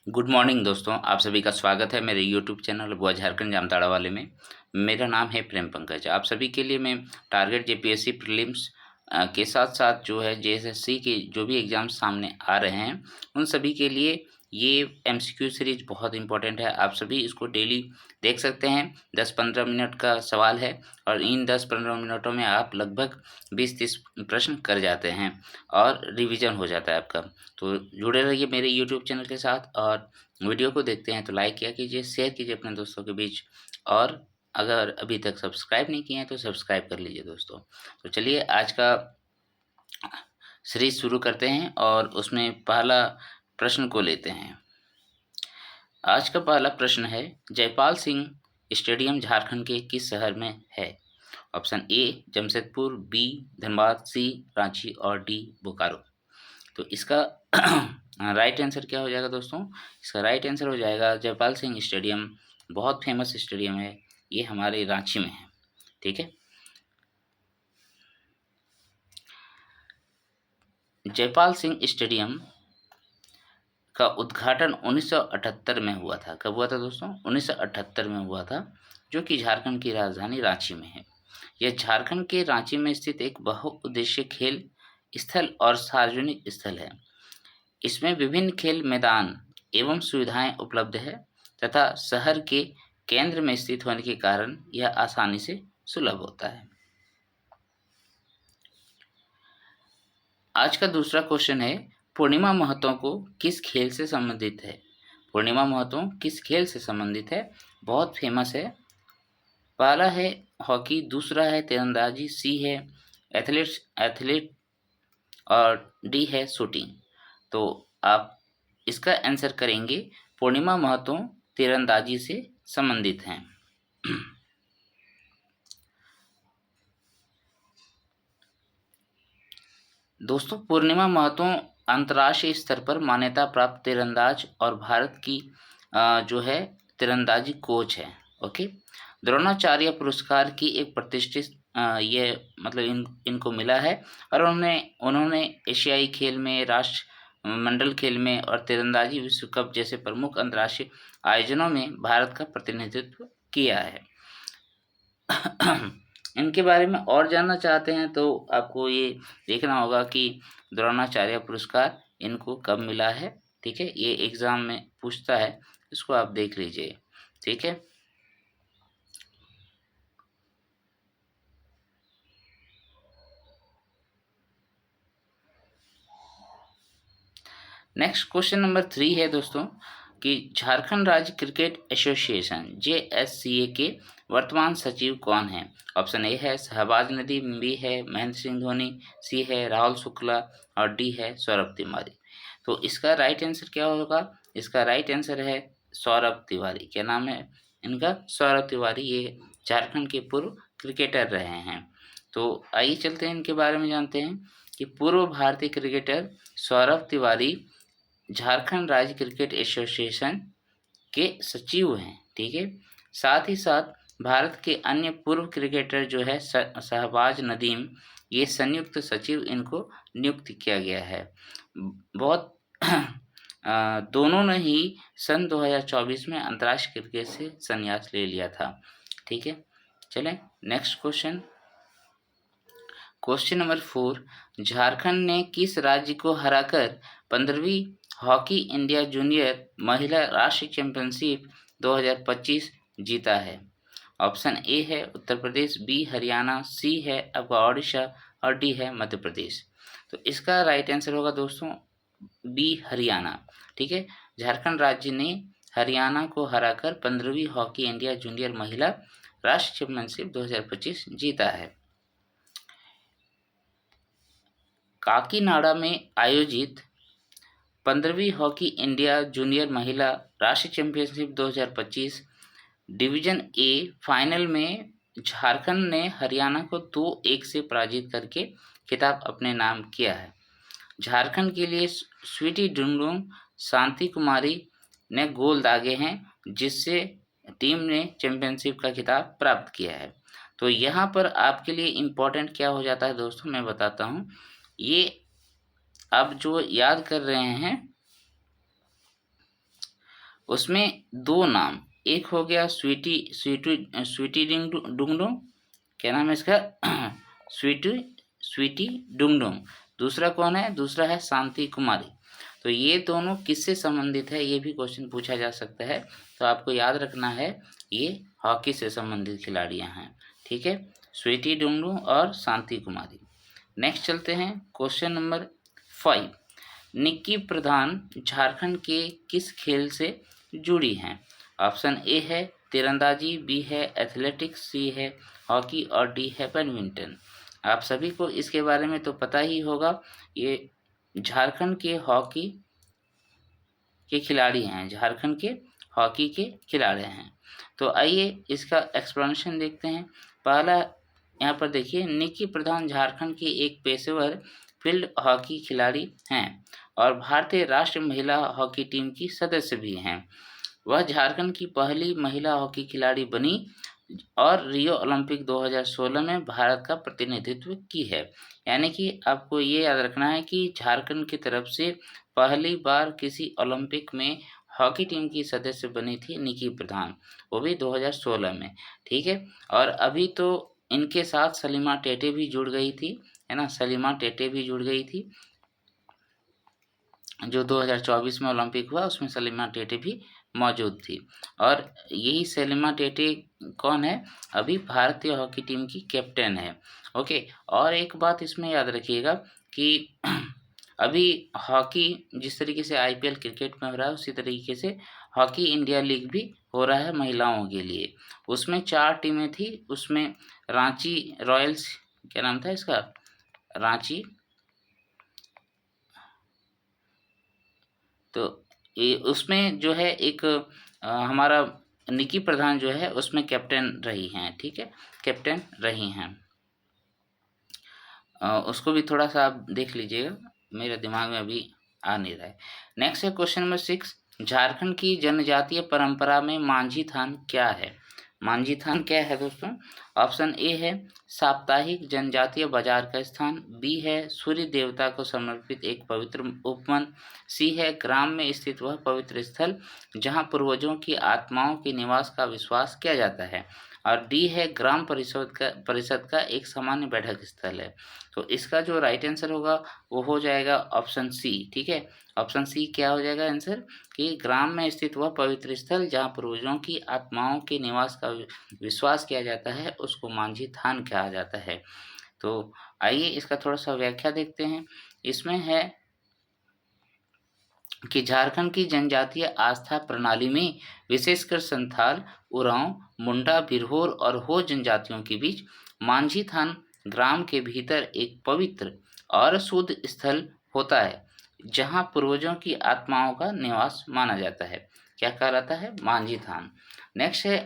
Good morning दोस्तों, आप सभी का स्वागत है मेरे यूट्यूब चैनल गोवा झारखंड जामताड़ा वाले में। मेरा नाम है प्रेम पंकज। आप सभी के लिए मैं टारगेट जेपीएससी प्रीलिम्स के साथ साथ जो है जेएसएससी के जो भी एग्ज़ाम्स सामने आ रहे हैं उन सभी के लिए ये एमसीक्यू सीरीज बहुत इंपॉर्टेंट है। आप सभी इसको डेली देख सकते हैं। 10-15 मिनट का सवाल है और इन 10-15 मिनटों में आप लगभग 20-30 प्रश्न कर जाते हैं और रिवीजन हो जाता है आपका। तो जुड़े रहिए मेरे यूट्यूब चैनल के साथ और वीडियो को देखते हैं तो लाइक किया कीजिए, शेयर कीजिए अपने दोस्तों के बीच और अगर अभी तक सब्सक्राइब नहीं किए हैं तो सब्सक्राइब कर लीजिए दोस्तों। तो चलिए आज का सीरीज शुरू करते हैं और उसमें पहला प्रश्न को लेते हैं। आज का पहला प्रश्न है, जयपाल सिंह स्टेडियम झारखंड के किस शहर में है? Option A Jamshedpur, B Dhanbad, C Ranchi और डी बोकारो। तो इसका राइट आंसर क्या हो जाएगा दोस्तों? इसका राइट आंसर हो जाएगा जयपाल सिंह स्टेडियम। बहुत फेमस स्टेडियम है, ये हमारे रांची में है। ठीक है, जयपाल सिंह स्टेडियम का उद्घाटन 1978 में हुआ था। कब हुआ था दोस्तों? 1978 में हुआ था, जो कि झारखंड की राजधानी रांची में है। यह झारखंड के रांची में स्थित एक बहुउद्देशीय खेल स्थल और सार्वजनिक स्थल है। इसमें विभिन्न खेल मैदान एवं सुविधाएं उपलब्ध है तथा शहर के केंद्र में स्थित होने के कारण यह आसानी से सुलभ होता है। आज का दूसरा क्वेश्चन है, पूर्णिमा महतो को किस खेल से संबंधित है? पूर्णिमा महतो किस खेल से संबंधित है? बहुत फेमस है। पहला है हॉकी, दूसरा है तीरंदाजी, सी है एथलीट और डी है शूटिंग। तो आप इसका आंसर करेंगे पूर्णिमा महतो तीरंदाजी से संबंधित हैं। दोस्तों, पूर्णिमा महतो अंतर्राष्ट्रीय स्तर पर मान्यता प्राप्त तीरंदाज और भारत की जो है तीरंदाजी कोच है। ओके, द्रोणाचार्य पुरस्कार की एक प्रतिष्ठित ये मतलब इनको मिला है और उन्होंने एशियाई खेल में, राष्ट्रमंडल खेल में और तीरंदाजी विश्व कप जैसे प्रमुख अंतर्राष्ट्रीय आयोजनों में भारत का प्रतिनिधित्व किया है। इनके बारे में और जानना चाहते हैं तो आपको ये देखना होगा कि द्रोणाचार्य पुरस्कार इनको कब मिला है। ठीक है, ये एग्जाम में पूछता है, इसको आप देख लीजिए। ठीक है, नेक्स्ट क्वेश्चन नंबर 3 है दोस्तों कि झारखंड राज्य क्रिकेट एसोसिएशन JSCA के वर्तमान सचिव कौन है? ऑप्शन ए है शहबाज नदीम, बी है महेंद्र सिंह धोनी, सी है राहुल शुक्ला और डी है सौरभ तिवारी। तो इसका राइट आंसर क्या होगा? इसका राइट आंसर है सौरभ तिवारी। क्या नाम है इनका? सौरभ तिवारी। ये झारखंड के पूर्व क्रिकेटर रहे हैं। तो आइए चलते हैं इनके बारे में जानते हैं कि पूर्व भारतीय क्रिकेटर सौरभ तिवारी झारखंड राज्य क्रिकेट एसोसिएशन के सचिव हैं। ठीक है, साथ ही साथ भारत के अन्य पूर्व क्रिकेटर जो है शहबाज नदीम, ये संयुक्त सचिव इनको नियुक्त किया गया है। बहुत दोनों ने ही सन 2024 में अंतर्राष्ट्रीय क्रिकेट से संन्यास ले लिया था। ठीक है, चलें नेक्स्ट क्वेश्चन नंबर 4, झारखंड ने किस राज्य को हराकर 15वीं हॉकी इंडिया जूनियर महिला राष्ट्रीय चैंपियनशिप 2025 जीता है? ऑप्शन ए है उत्तर प्रदेश, बी हरियाणा, सी है आपका ओडिशा और डी है मध्य प्रदेश। तो इसका राइट आंसर होगा दोस्तों बी हरियाणा। ठीक है, झारखंड राज्य ने हरियाणा को हराकर 15वीं हॉकी इंडिया जूनियर महिला राष्ट्रीय चैंपियनशिप 2025 जीता है। काकीनाडा में आयोजित 15वीं हॉकी इंडिया जूनियर महिला राष्ट्रीय चैंपियनशिप 2025 डिवीजन ए फाइनल में झारखंड ने हरियाणा को 2-1 से पराजित करके खिताब अपने नाम किया है। झारखंड के लिए स्वीटी डुंगडुंग, शांति कुमारी ने गोल दागे हैं, जिससे टीम ने चैंपियनशिप का खिताब प्राप्त किया है। तो यहाँ पर आपके लिए इम्पोर्टेंट क्या हो जाता है दोस्तों, मैं बताता हूँ। ये आप जो याद कर रहे हैं उसमें दो नाम, एक हो गया स्वीटी स्वीटी स्वीटी डुंगडुंग, क्या नाम है इसका स्वीटी स्वीटी डुंगडुंग। दूसरा कौन है? दूसरा है शांति कुमारी। तो ये दोनों किससे संबंधित है, ये भी क्वेश्चन पूछा जा सकता है। तो आपको याद रखना है ये हॉकी से संबंधित खिलाड़ियां हैं, ठीक है, स्वीटी डुंगडुंग और शांति कुमारी। नेक्स्ट चलते हैं क्वेश्चन नंबर 5। निक्की प्रधान झारखंड के किस खेल से जुड़ी हैं? ऑप्शन ए है तीरंदाजी, बी है एथलेटिक्स, सी है हॉकी और डी है बैडमिंटन। आप सभी को इसके बारे में तो पता ही होगा, ये झारखंड के हॉकी के खिलाड़ी हैं, झारखंड के हॉकी के खिलाड़ी हैं। तो आइए इसका एक्सप्लेनेशन देखते हैं। पहला यहाँ पर देखिए, निक्की प्रधान झारखंड की एक पेशेवर फील्ड हॉकी खिलाड़ी हैं और भारतीय राष्ट्रीय महिला हॉकी टीम की सदस्य भी हैं। वह झारखंड की पहली महिला हॉकी खिलाड़ी बनी और रियो ओलंपिक 2016 में भारत का प्रतिनिधित्व की है। यानी कि आपको ये याद रखना है कि झारखंड की तरफ से पहली बार किसी ओलंपिक में हॉकी टीम की सदस्य बनी थी निक्की प्रधान, वो भी 2016 में, ठीक है। और अभी तो इनके साथ सलीमा टेटे भी जुड़ गई थी, है ना, सलीमा टेटे भी जुड़ गई थी। जो 2024 में ओलंपिक हुआ उसमें सलीमा टेटे भी मौजूद थी। और यही सलीमा टेटे कौन है? अभी भारतीय हॉकी टीम की कैप्टन है। ओके, और एक बात इसमें याद रखिएगा कि अभी हॉकी जिस तरीके से आईपीएल क्रिकेट में हो रहा है, उसी तरीके से हॉकी इंडिया लीग भी हो रहा है महिलाओं के लिए। उसमें 4 टीमें थी, उसमें रांची रॉयल्स, क्या नाम था इसका, रांची, तो ये उसमें जो है एक हमारा निक्की प्रधान जो है उसमें कैप्टन रही हैं, ठीक है, कैप्टन रही हैं। उसको भी थोड़ा सा आप देख लीजिएगा, मेरे दिमाग में अभी आ नहीं रहा है। नेक्स्ट है क्वेश्चन नंबर 6। झारखंड की जनजातीय परंपरा में मांझी थान क्या है? मांझी थान क्या है दोस्तों? ऑप्शन ए है साप्ताहिक जनजातीय बाजार का स्थान, बी है सूर्य देवता को समर्पित एक पवित्र उपवन, सी है ग्राम में स्थित वह पवित्र स्थल जहां पूर्वजों की आत्माओं के निवास का विश्वास किया जाता है, और डी है ग्राम परिषद का एक सामान्य बैठक स्थल है। तो इसका जो राइट आंसर होगा वो हो जाएगा ऑप्शन सी, ठीक है। ऑप्शन सी क्या हो जाएगा आंसर, कि ग्राम में स्थित वह पवित्र स्थल जहाँ पूर्वजों की आत्माओं के निवास का विश्वास किया जाता है उसको मांझी थान कहा जाता है। तो आइए इसका थोड़ा सा व्याख्या देखते हैं। इसमें है कि झारखंड की जनजातीय आस्था प्रणाली में विशेषकर संथाल, उरांव, मुंडा, बिरहोर और हो जनजातियों के बीच मांझी थान ग्राम के भीतर एक पवित्र और शुद्ध स्थल होता है जहां पूर्वजों की आत्माओं का निवास माना जाता है। क्या कहलाता है? मांझी थान। नेक्स्ट है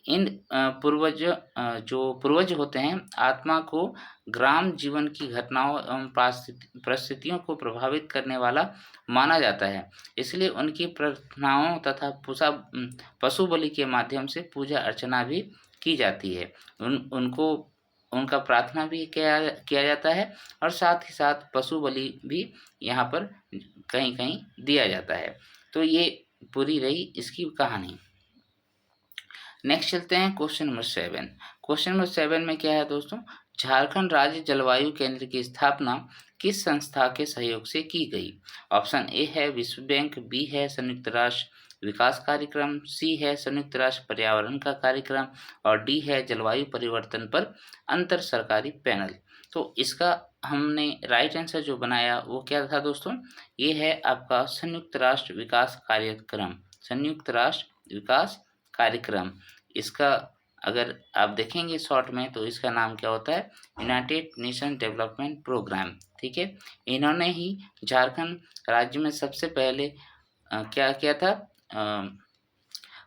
इन जो पूर्वज होते हैं आत्मा को ग्राम जीवन की घटनाओं एवं परिस्थितियों को प्रभावित करने वाला माना जाता है, इसलिए उनकी प्रार्थनाओं तथा पशु बलि के माध्यम से पूजा अर्चना भी की जाती है। उनको उनका प्रार्थना भी किया जाता है और साथ ही साथ पशु बलि भी यहाँ पर कहीं कहीं दिया जाता है। तो ये पूरी रही इसकी कहानी। नेक्स्ट चलते हैं क्वेश्चन नंबर 7। क्वेश्चन नंबर 7 में क्या है दोस्तों? झारखंड राज्य जलवायु केंद्र की स्थापना किस संस्था के सहयोग से की गई? ऑप्शन ए है विश्व बैंक, बी है संयुक्त राष्ट्र विकास कार्यक्रम, सी है संयुक्त राष्ट्र पर्यावरण का कार्यक्रम और डी है जलवायु परिवर्तन पर अंतर सरकारी पैनल। तो इसका हमने राइट आंसर जो बनाया वो क्या था दोस्तों? ये है आपका संयुक्त राष्ट्र विकास कार्यक्रम, संयुक्त राष्ट्र विकास कार्यक्रम। इसका अगर आप देखेंगे शॉर्ट में तो इसका नाम क्या होता है? यूनाइटेड नेशन डेवलपमेंट प्रोग्राम, ठीक है। इन्होंने ही झारखंड राज्य में सबसे पहले क्या किया था?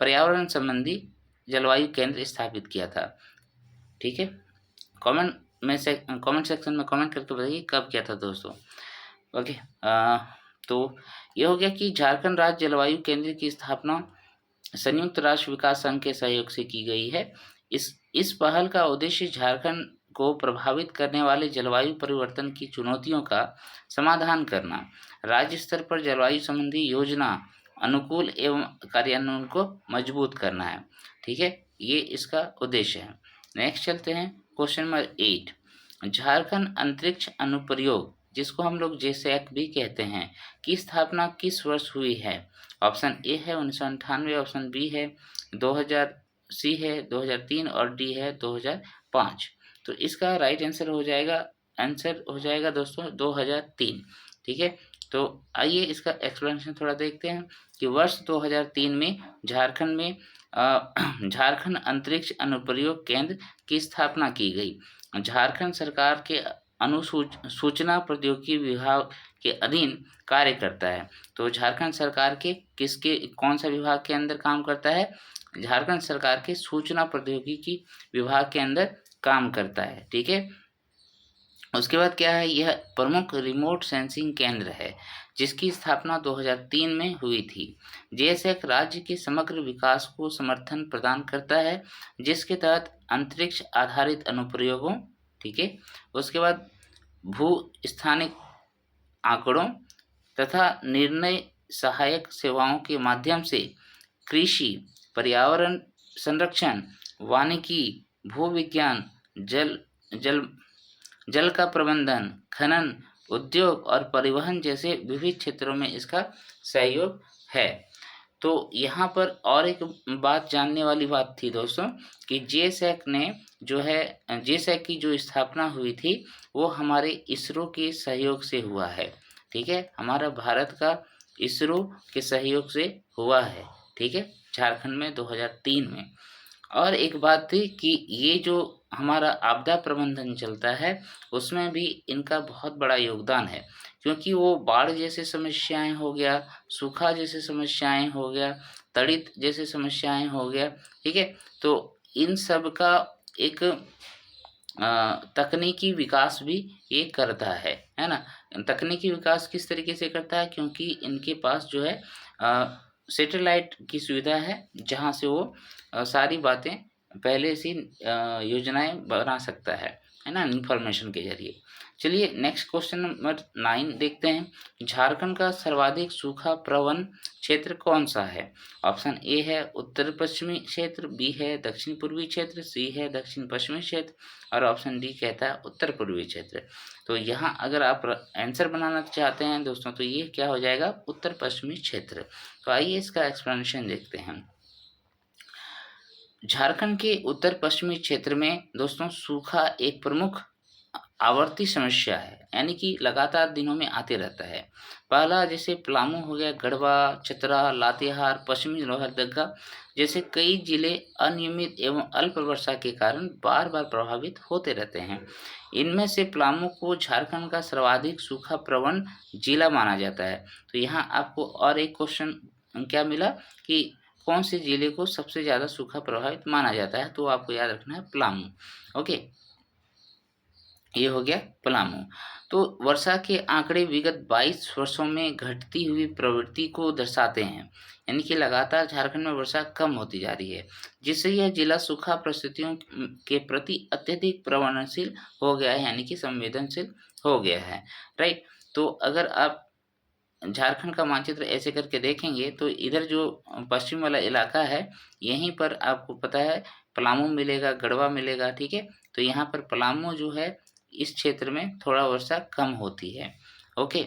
पर्यावरण संबंधी जलवायु केंद्र स्थापित किया था, ठीक है। कमेंट सेक्शन में कमेंट करके बताइए कब किया था दोस्तों। ओके, तो ये हो गया कि झारखंड राज्य जलवायु केंद्र की स्थापना संयुक्त राष्ट्र विकास संघ के सहयोग से की गई है। इस पहल का उद्देश्य झारखंड को प्रभावित करने वाले जलवायु परिवर्तन की चुनौतियों का समाधान करना, राज्य स्तर पर जलवायु संबंधी योजना अनुकूल एवं कार्यान्वयन को मजबूत करना है। ठीक है, ये इसका उद्देश्य है। नेक्स्ट चलते हैं क्वेश्चन नंबर 8। झारखंड अंतरिक्ष अनुप्रयोग, जिसको हम लोग जेसैक भी कहते हैं, की स्थापना किस वर्ष हुई है? ऑप्शन ए है 1998, ऑप्शन बी है 2000, सी है 2003 और डी है 2005। तो इसका राइट आंसर हो जाएगा दोस्तों 2003। ठीक है, तो आइए इसका एक्सप्लेनेशन थोड़ा देखते हैं कि वर्ष 2003 में झारखंड में झारखंड अंतरिक्ष अनुप्रयोग केंद्र की स्थापना की गई। झारखंड सरकार के सूचना प्रौद्योगिकी विभाग के अधीन कार्य करता है। तो झारखंड सरकार के कौन सा विभाग के अंदर काम करता है? झारखंड सरकार के सूचना प्रौद्योगिकी विभाग के अंदर काम करता है। ठीक है, उसके बाद क्या है, यह प्रमुख रिमोट सेंसिंग केंद्र है जिसकी स्थापना 2003 में हुई थी। जेसैक राज्य के समग्र विकास को समर्थन प्रदान करता है, जिसके तहत अंतरिक्ष आधारित अनुप्रयोगों, ठीक है, उसके बाद भू स्थानिक आंकड़ों तथा निर्णय सहायक सेवाओं के माध्यम से कृषि, पर्यावरण संरक्षण, वानिकी, भूविज्ञान, जल का प्रबंधन, खनन, उद्योग और परिवहन जैसे विविध क्षेत्रों में इसका सहयोग है। तो यहाँ पर और एक बात जानने वाली बात थी दोस्तों कि जेसैक की जो स्थापना हुई थी वो हमारे इसरो के सहयोग से हुआ है। ठीक है, हमारा भारत का इसरो के सहयोग से हुआ है। ठीक है, झारखंड में 2003 में। और एक बात थी कि ये जो हमारा आपदा प्रबंधन चलता है उसमें भी इनका बहुत बड़ा योगदान है, क्योंकि वो बाढ़ जैसे समस्याएं हो गया, सूखा जैसे समस्याएं हो गया, तड़ित जैसे समस्याएं हो गया। ठीक है, तो इन सब का एक तकनीकी विकास भी ये करता है ना। तकनीकी विकास किस तरीके से करता है? क्योंकि इनके पास जो है सैटेलाइट की सुविधा है, जहाँ से वो सारी बातें पहले से योजनाएं बना सकता है ना, इंफॉर्मेशन के जरिए। चलिए नेक्स्ट क्वेश्चन नंबर 9 देखते हैं। झारखंड का सर्वाधिक सूखा प्रवण क्षेत्र कौन सा है? ऑप्शन ए है उत्तर पश्चिमी क्षेत्र, बी है दक्षिण पूर्वी क्षेत्र, सी है दक्षिण पश्चिमी क्षेत्र और ऑप्शन डी कहता है उत्तर पूर्वी क्षेत्र। तो यहाँ अगर आप आंसर बनाना चाहते हैं दोस्तों तो ये क्या हो जाएगा? उत्तर पश्चिमी क्षेत्र। तो आइए इसका एक्सप्लेनेशन देखते हैं। झारखंड के उत्तर पश्चिमी क्षेत्र में दोस्तों सूखा एक प्रमुख आवर्ती समस्या है, यानी कि लगातार दिनों में आते रहता है। पहला जैसे पलामू हो गया, गढ़वा, चतरा, लातेहार, पश्चिमी लोहरदगा जैसे कई जिले अनियमित एवं अल्प वर्षा के कारण बार बार प्रभावित होते रहते हैं। इनमें से पलामू को झारखंड का सर्वाधिक सूखा प्रवण जिला माना जाता है। तो यहाँ आपको और एक क्वेश्चन क्या मिला कि कौन से जिले को सबसे ज़्यादा सूखा प्रभावित माना जाता है? तो आपको याद रखना है पलामू। ओके, ये हो गया पलामू। तो वर्षा के आंकड़े विगत 22 वर्षों में घटती हुई प्रवृत्ति को दर्शाते हैं, यानी कि लगातार झारखंड में वर्षा कम होती जा रही है, जिससे यह जिला सूखा परिस्थितियों के प्रति अत्यधिक प्रवणशील हो गया है, यानी कि संवेदनशील हो गया है। राइट, तो अगर आप झारखंड का मानचित्र ऐसे करके देखेंगे तो इधर जो पश्चिम वाला इलाका है यहीं पर आपको पता है पलामू मिलेगा, गढ़वा मिलेगा। ठीक है, तो यहाँ पर पलामू जो है इस क्षेत्र में थोड़ा वर्षा कम होती है। ओके,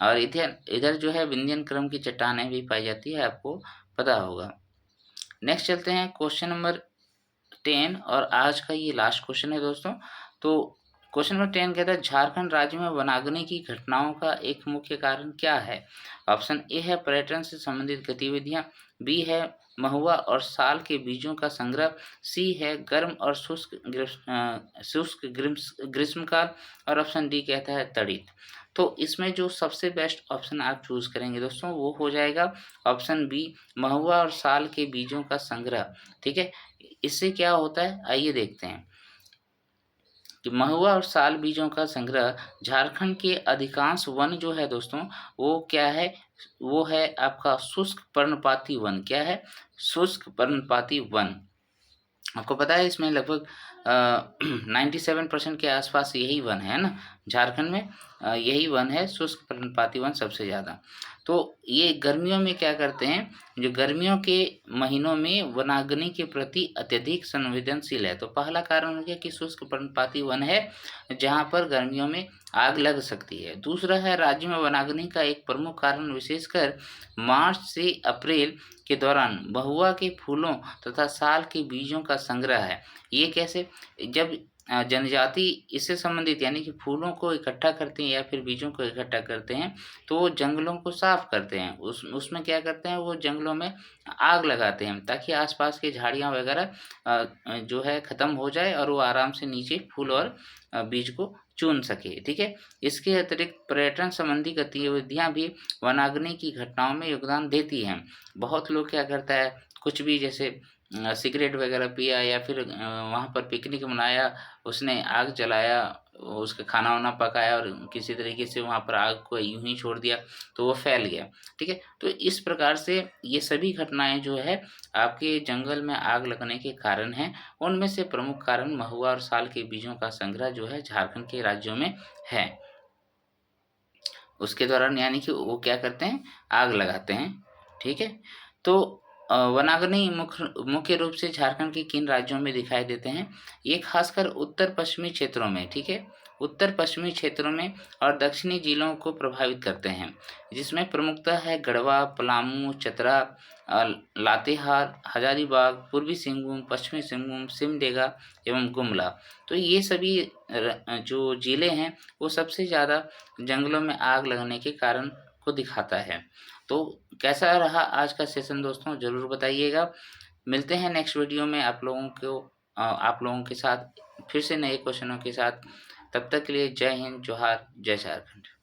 और इधर जो है विंध्यन क्रम की चट्टानें भी पाई जाती है, आपको पता होगा। नेक्स्ट चलते हैं क्वेश्चन नंबर 10 और आज का ये लास्ट क्वेश्चन है दोस्तों। तो क्वेश्चन नंबर 10 कहता है झारखंड राज्य में वनाग्नि की घटनाओं का एक मुख्य कारण क्या है? ऑप्शन ए है पर्यटन से संबंधित गतिविधियां, बी है महुआ और साल के बीजों का संग्रह, सी है गर्म और शुष्क ग्रीष्मकाल और ऑप्शन डी कहता है तड़ित। तो इसमें जो सबसे बेस्ट ऑप्शन आप चूज करेंगे दोस्तों वो हो जाएगा ऑप्शन बी, महुआ और साल के बीजों का संग्रह। ठीक है, इससे क्या होता है आइए देखते हैं कि महुआ और साल बीजों का संग्रह झारखंड के अधिकांश वन जो है दोस्तों वो क्या है, वो है आपका शुष्क पर्णपाती वन। क्या है? शुष्क पर्णपाती वन। आपको पता है इसमें लगभग 97% के आसपास यही वन है ना, झारखंड में यही वन है, शुष्क पर्णपाती वन सबसे ज़्यादा। तो ये गर्मियों में क्या करते हैं, जो गर्मियों के महीनों में वनाग्नि के प्रति अत्यधिक संवेदनशील है। तो पहला कारण हो गया कि शुष्क पर्णपाती वन है, जहाँ पर गर्मियों में आग लग सकती है। दूसरा है, राज्य में वनाग्नि का एक प्रमुख कारण विशेषकर मार्च से अप्रैल के दौरान महुआ के फूलों तथा साल के बीजों का संग्रह है। ये कैसे? जब जनजाति इससे संबंधित यानी कि फूलों को इकट्ठा करते हैं या फिर बीजों को इकट्ठा करते हैं, तो वो जंगलों को साफ करते हैं। उसमें क्या करते हैं, वो जंगलों में आग लगाते हैं ताकि आसपास की झाड़ियाँ वगैरह जो है ख़त्म हो जाए और वो आराम से नीचे फूल और बीज को चुन सके। ठीक है? इसके अतिरिक्त पर्यटन संबंधी गतिविधियाँ भी वनाग्नि की घटनाओं में योगदान देती हैं। बहुत लोग क्या करता है, कुछ भी जैसे सिगरेट वगैरह पिया या फिर वहाँ पर पिकनिक मनाया, उसने आग जलाया, उसका खाना-वाना पकाया और किसी तरीके से वहाँ पर आग को यूँ ही छोड़ दिया, तो वो फैल गया। ठीक है? तो इस प्रकार से ये सभी घटनाएँ जो है आपके जंगल में आग लगने के कारण हैं। उनमें से प्रमुख कारण महुआ और साल के बीजों का संग्रह जो है झारखंड के राज्यों में है। उसके दौरान यानी कि वो क्या करते हैं, आग लगाते हैं। ठीक है? तो वनाग्नि मुख्य रूप से झारखंड के किन राज्यों में दिखाई देते हैं? ये खासकर उत्तर-पश्चिमी क्षेत्रों में, ठीक है? उत्तर-पश्चिमी क्षेत्रों में और दक्षिणी जिलों को प्रभावित करते हैं, जिसमें प्रमुखतः है गढ़वा, पलामू, चतरा, लातेहार, हजारीबाग, पूर्वी सिंहभूम, पश्चिमी सिंहभूम, सिमडेगा एवं गुमला। तो ये सभी जो जिले हैं, वो सबसे ज़्यादा जंगलों में आग लगने के कारण को दिखाता है। तो कैसा रहा आज का सेशन दोस्तों, ज़रूर बताइएगा। मिलते हैं नेक्स्ट वीडियो में आप लोगों के साथ फिर से नए क्वेश्चनों के साथ। तब तक के लिए जय हिंद, जोहार, जय झारखंड।